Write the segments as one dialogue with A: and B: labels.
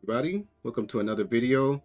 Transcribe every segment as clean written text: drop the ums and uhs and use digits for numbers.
A: everybody, welcome to another video.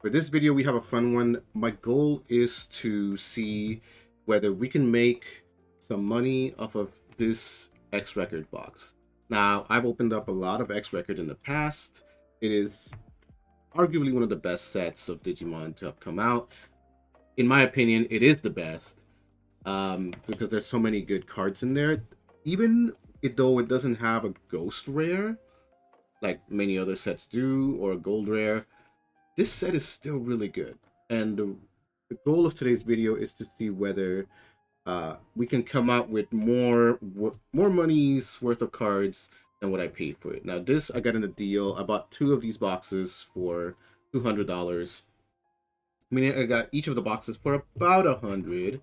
A: For this video we have a fun one. My goal is to see whether we can make some money off of this Xrecord box. Now, I've opened up a lot of Xrecord in the past. It is arguably one of the best sets of Digimon to have come out. In my opinion, it is the best because there's so many good cards in there. Even though it doesn't have a ghost rare like many other sets do, or a gold rare, this set is still really good. And the goal of today's video is to see whether we can come out with more money's worth of cards than what I paid for it. Now this I got in a deal. I bought 2 of these boxes for $200. Meaning I got each of the boxes for about 100,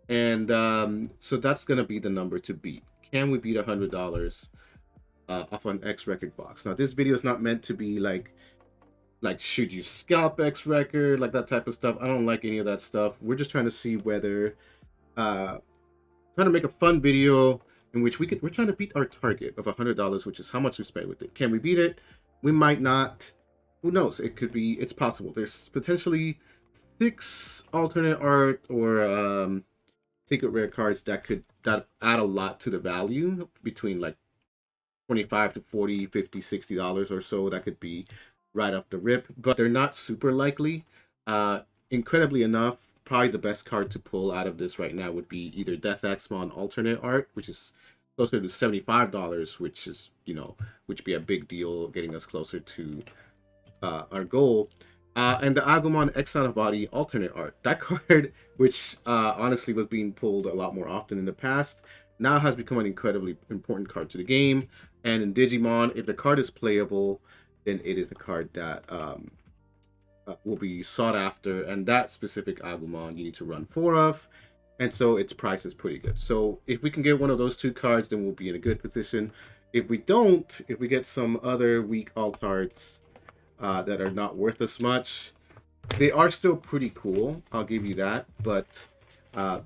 A: and so that's gonna be the number to beat. Can we beat $100 off an Xrecord box? Now this video is not meant to be like should you scalp Xrecord, like that type of stuff. I don't like any of that stuff. We're just trying to see whether trying to make a fun video in which we're trying to beat our target of $100, which is how much we spent with it. Can we beat it? We might not. Who knows? It could be. It's possible. There's potentially 6 alternate art or secret rare cards that add a lot to the value, between like 25 to 40, 50, $60 or so. That could be right off the rip, but they're not super likely. Incredibly enough, probably the best card to pull out of this right now would be either Death Xmon alternate art, which is closer to $75, which is, which be a big deal, getting us closer to our goal. And the Agumon X out of body alternate art. That card, which honestly was being pulled a lot more often in the past, now has become an incredibly important card to the game. And in Digimon, if the card is playable, then it is a card that will be sought after. And that specific Agumon you need to run 4 of. And so its price is pretty good. So if we can get one of those 2 cards, then we'll be in a good position. If we don't, if we get some other weak alt arts that are not worth as much, they are still pretty cool, I'll give you that, but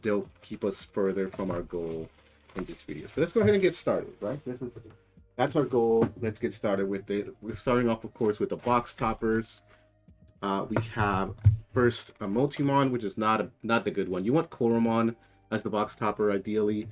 A: they'll keep us further from our goal in this video. So let's go ahead and get started, right? That's our goal. Let's get started with it. We're starting off, of course, with the box toppers. We have first a Multimon, which is not the good one. You want Koromon as the box topper, ideally.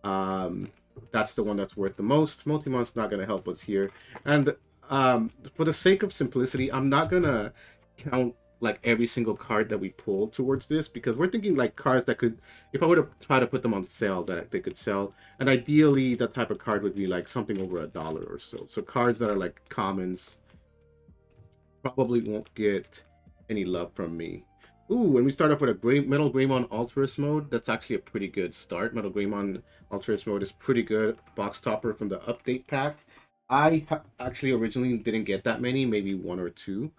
A: That's the one that's worth the most. Multimon's not going to help us here. And for the sake of simplicity, I'm not going to count like every single card that we pull towards this, because we're thinking like cards that could, if I were to try to put them on sale, that they could sell. And ideally that type of card would be like something over $1 or so. So cards that are like commons probably won't get any love from me. Ooh, and we start off with a Metal Greymon Ultras mode. That's actually a pretty good start. Metal Greymon Ultras mode is pretty good. Box topper from the update pack. I actually originally didn't get that many, maybe 1 or 2.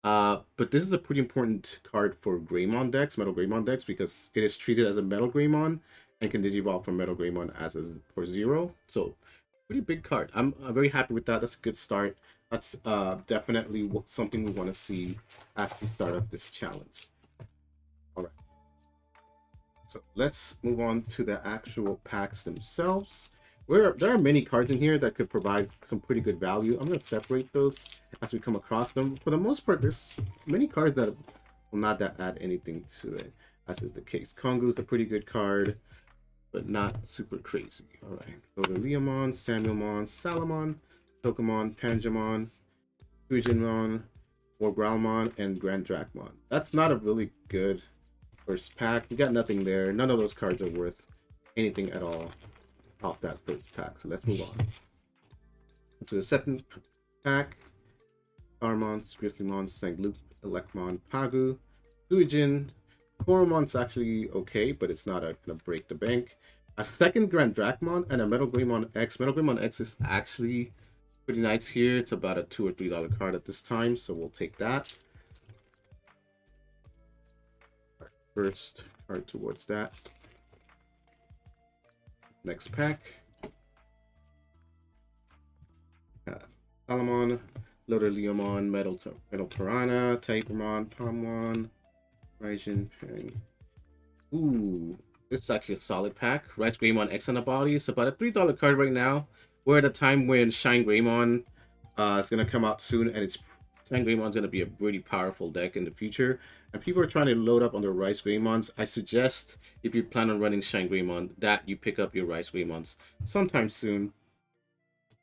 A: But this is a pretty important card for Greymon decks, Metal Greymon decks, because it is treated as a Metal Greymon and can digivolve from Metal Greymon for 0. So, pretty big card. I'm very happy with that. That's a good start. That's definitely something we want to see as we start up this challenge. All right. So let's move on to the actual packs themselves. There are many cards in here that could provide some pretty good value. I'm going to separate those as we come across them. For the most part, there's many cards that will not add anything to it, as is the case. Kongu's a pretty good card, but not super crazy. All right. So the Leomon, Samuelmon, Salamon, Tokamon, Panjamon, Fujinmon, Wargrowlmon, and Grand Dracmon. That's not a really good first pack. We got nothing there. None of those cards are worth anything at all off that first pack. So let's move on to the second pack. Armon, Griffimon, Sangloop, Elecmon, Pagu, Suijin. Koromon's actually okay, but it's not gonna break the bank. A second Grand Dracmon and a Metal Greymon X. Metal Greymon X is actually pretty nice here. It's about a $2 or $3 card at this time, so we'll take that. First card towards that. Next pack. Salamon, Loader Leomon, Metal Piranha, Tapermon, Palmon, Raijin, Pang. Ooh, this is actually a solid pack. Rice Greymon X on the body. It's about a $3 card right now. We're at a time when Shine Greymon is going to come out soon, and it's Greymon going to be a really powerful deck in the future, and people are trying to load up on their Rice Greymons. I suggest, if you plan on running Shine Greymon, that you pick up your Rice Greymons sometime soon,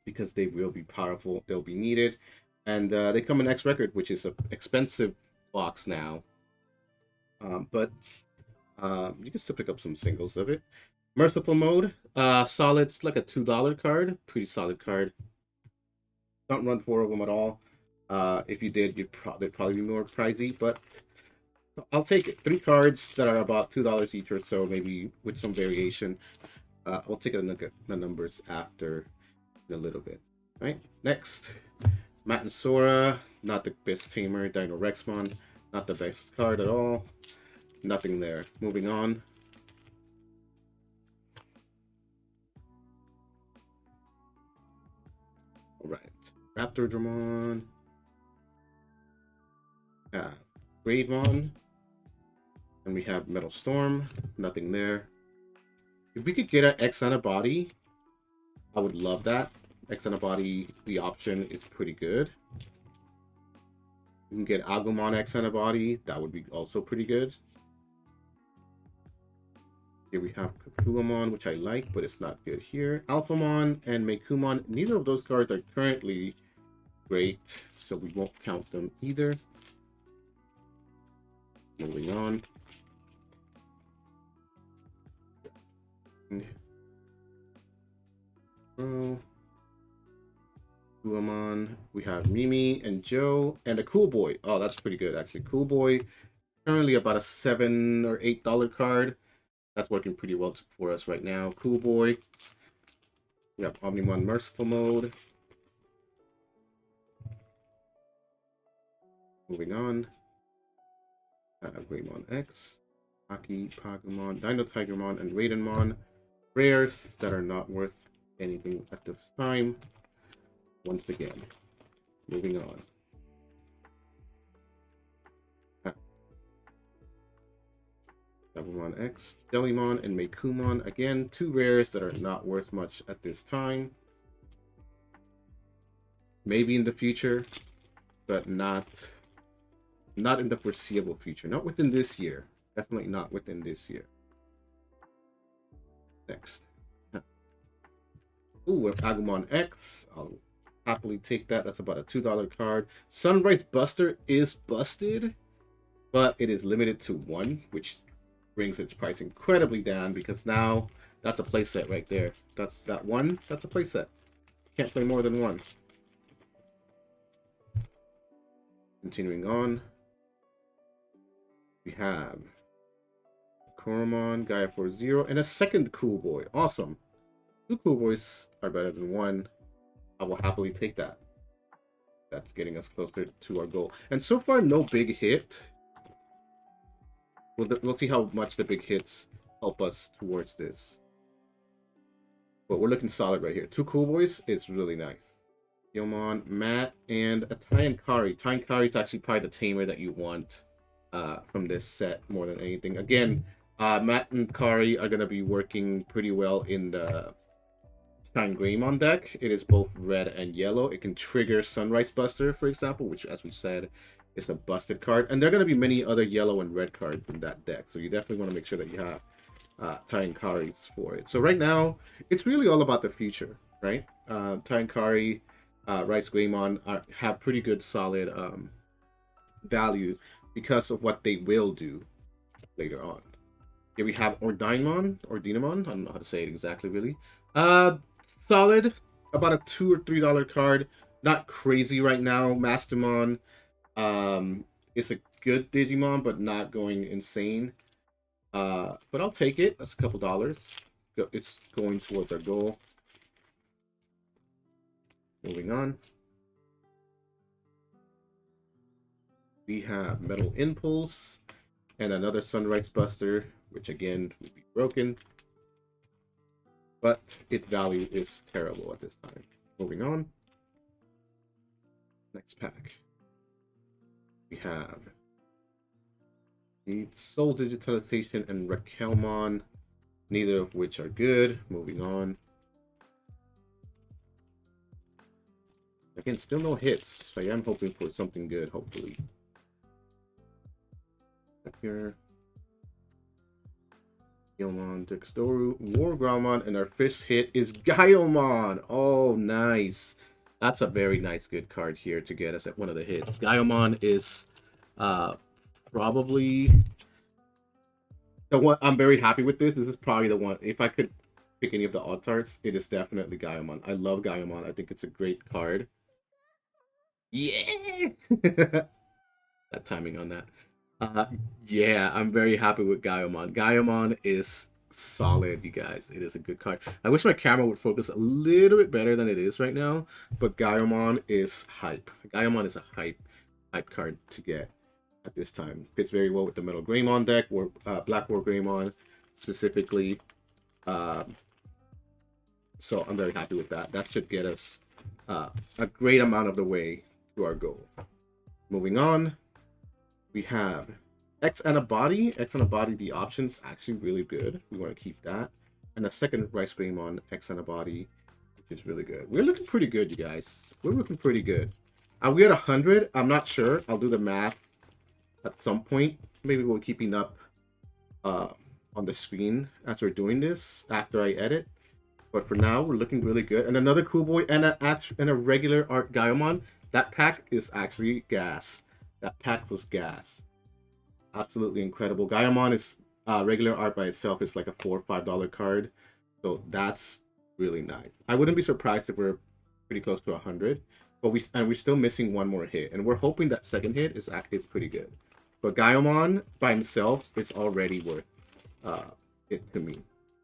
A: because they will be powerful, they'll be needed, and they come in Xrecord, which is an expensive box now. But you can still pick up some singles of it. Merciful Mode, solid. It's like a $2 card, pretty solid card. Don't run 4 of them at all. If you did, they'd probably be more pricey, but I'll take it. 3 cards that are about $2 each or so, maybe with some variation. We'll take a look at the numbers after in a little bit. Right, next, Matt and Sora, not the best tamer. Dino Rexmon, not the best card at all. Nothing there. Moving on. All right, Raptor Dramon. Gravemon. And we have Metal Storm. Nothing there. If we could get an X Antibody, I would love that. X Antibody, the option is pretty good. You can get Agumon X Antibody. That would be also pretty good. Here we have Kakuamon, which I like, but it's not good here. Alphamon and Meikumon. Neither of those cards are currently great, so we won't count them either. Moving on. Kakuamon. We have Mimi and Joe and a Cool Boy. Oh, that's pretty good, actually. Cool Boy, currently about a $7 or $8 card. That's working pretty well for us right now. Cool Boy. We have Omnimon Merciful Mode. Moving on. Greymon X, Aki, Pagumon, Dino Tigermon, and Raidenmon. Rares that are not worth anything at this time. Once again. Moving on. Agumon X, Jellymon, and Meikumon. Again, 2 rares that are not worth much at this time. Maybe in the future, but not in the foreseeable future. Not within this year. Definitely not within this year. Next. Ooh, with Agumon X. I'll happily take that. That's about a $2 card. Sunrise Buster is busted, but it is limited to 1, which brings its price incredibly down, because now that's a playset right there. That's a playset. Can't play more than 1. Continuing on. We have Koromon, Gaia 4-0, and a second Cool Boy. Awesome. 2 Cool Boys are better than 1. I will happily take that. That's getting us closer to our goal. And so far, no big hit. We'll see how much the big hits help us towards this. But we're looking solid right here. 2 Cool Boys is really nice. Yomon, Matt, and a Tyankari. Tyankari is actually probably the tamer that you want from this set more than anything. Again, Matt and Kari are going to be working pretty well in the Shine Greymon deck. It is both red and yellow. It can trigger Sunrise Buster, for example, which, as we said, is a busted card. And there are going to be many other yellow and red cards in that deck. So you definitely want to make sure that you have Tyankaris for it. So right now, it's really all about the future, right? Tyankari, Rice Greymon have pretty good, solid value because of what they will do later on. Here we have Ordinamon. I don't know how to say it exactly, really. Solid, about a $2 or $3 card. Not crazy right now. Mastermon is a good Digimon, but not going insane. But I'll take it. That's a couple dollars. It's going towards our goal. Moving on. We have Metal Impulse and another Sunrise Buster, which again would be broken. But its value is terrible at this time. Moving on. Next pack. We have the Soul Digitalization and Raquelmon, neither of which are good. Moving on. Again, still no hits. So I am hoping for something good, hopefully. Up here. Gilmon, Dextoru, Wargramon, and our first hit is Gaiomon. Oh, nice. That's a very nice, good card here to get us at one of the hits. Gaiomon is uh, probably the one. I'm very happy with this. This is probably the one. If I could pick any of the odd arts, it is definitely Gaiomon. I love Gaiomon. I think it's a great card. Yeah! That timing on that. Uh, yeah, I'm very happy with Gaiomon. Gaiomon is solid, you guys. It is a good card. I wish my camera would focus a little bit better than it is right now, but Gaiomon is hype. Gaiomon is a hype card to get at this time. Fits very well with the Metal Greymon deck, or Black War Greymon specifically. So I'm very happy with that. That should get us a great amount of the way to our goal. Moving on, we have X and a body. X and a body, the options actually really good. We want to keep that. And a second Rice Greymon, X and a body, which is really good. We're looking pretty good, you guys. We're looking pretty good. Are we at 100? I'm not sure. I'll do the math at some point. Maybe we're keeping up on the screen as we're doing this after I edit. But for now, we're looking really good. And another cool boy and a regular art Gaiomon. That pack is actually gas. That pack was gas. Absolutely incredible. Gaiomon is regular art by itself is like a $4 or $5 card. So that's really nice. I wouldn't be surprised if we're pretty close to 100. But we're still missing one more hit. And we're hoping that second hit is actually pretty good. But Gaiomon by himself is already worth it to me.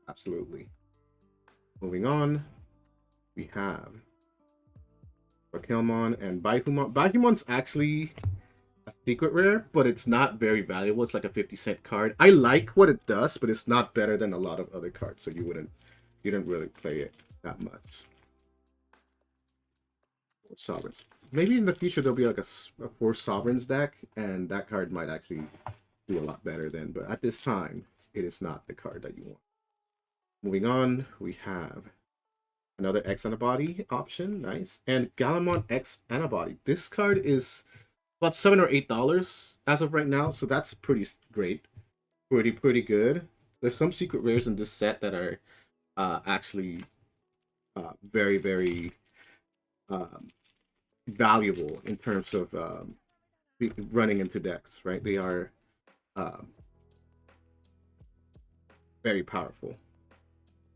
A: Absolutely. Moving on, we have Rakelmon and Baihumon. Baihumon's actually a secret rare, but it's not very valuable. It's like a 50-cent card. I like what it does, but it's not better than a lot of other cards, so you didn't really play it that much. Sovereigns. Maybe in the future there'll be like a 4 Sovereigns deck, and that card might actually do a lot better then. But at this time, it is not the card that you want. Moving on, we have another X antibody option. Nice. And Galamon X antibody. This card is about $7 or $8 as of right now, so that's pretty great. Pretty good. There's some secret rares in this set that are actually very valuable in terms of running into decks, right? They are very powerful.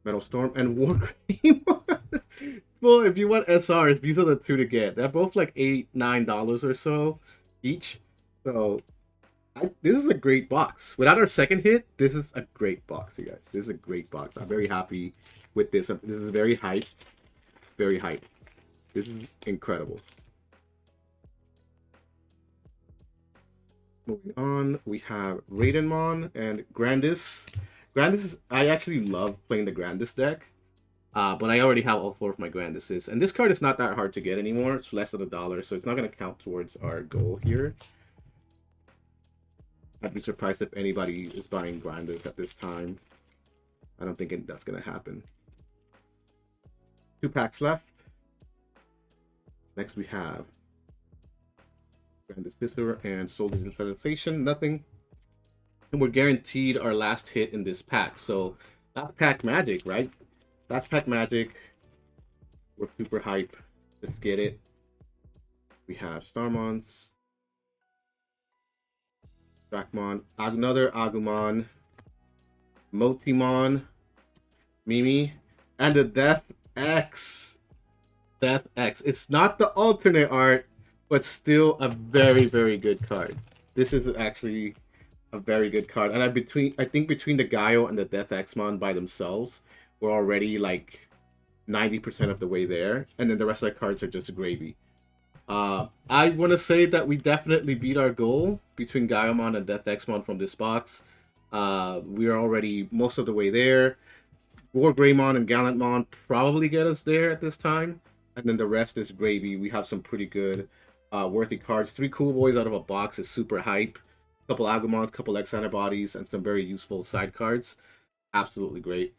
A: Metal Storm and War Greymon. Well, if you want SRs, these are the two to get. They're both like $8, $9 or so each. So this is a great box. Without our second hit, this is a great box, you guys. This is a great box. I'm very happy with this. This is very hype. Very hype. This is incredible. Moving on, we have Raidenmon and Grandis. Grandis is, I actually love playing the Grandis deck, but I already have all 4 of my Grandises. And this card is not that hard to get anymore. It's less than $1, so it's not going to count towards our goal here. I'd be surprised if anybody is buying Grandis at this time. I don't think that's going to happen. 2 packs left. Next we have Grandis Scissor and Soul Digitalization. Nothing. And we're guaranteed our last hit in this pack. So that's pack magic, right? That's pack magic. We're super hype. Let's get it. We have Starmons, Drakmon, another Agumon, Motimon, Mimi, and the Death X. Death X. It's not the alternate art, but still a very good card. This is actually a very good card, and I think between the Gaio and the Death Xmon by themselves, we're already like 90% of the way there, and then the rest of the cards are just gravy. I want to say that we definitely beat our goal between Gaiomon and Death Xmon from this box. We are already most of the way there. War Greymon and Gallantmon probably get us there at this time, and then the rest is gravy. We have some pretty good worthy cards. 3 cool boys out of a box is super hype. Couple Agumons, couple X antibodies, and some very useful side cards. Absolutely great.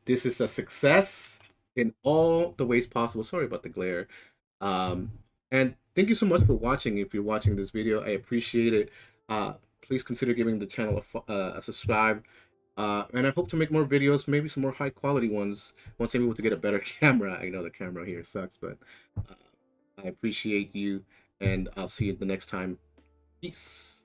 A: This is a success in all the ways possible. Sorry about the glare. Um, and thank you so much for watching. If you're watching this video, I appreciate it. Please consider giving the channel a subscribe. And I hope to make more videos, maybe some more high quality ones once I'm able to get a better camera. I know the camera here sucks, but I appreciate you, and I'll see you the next time. Peace.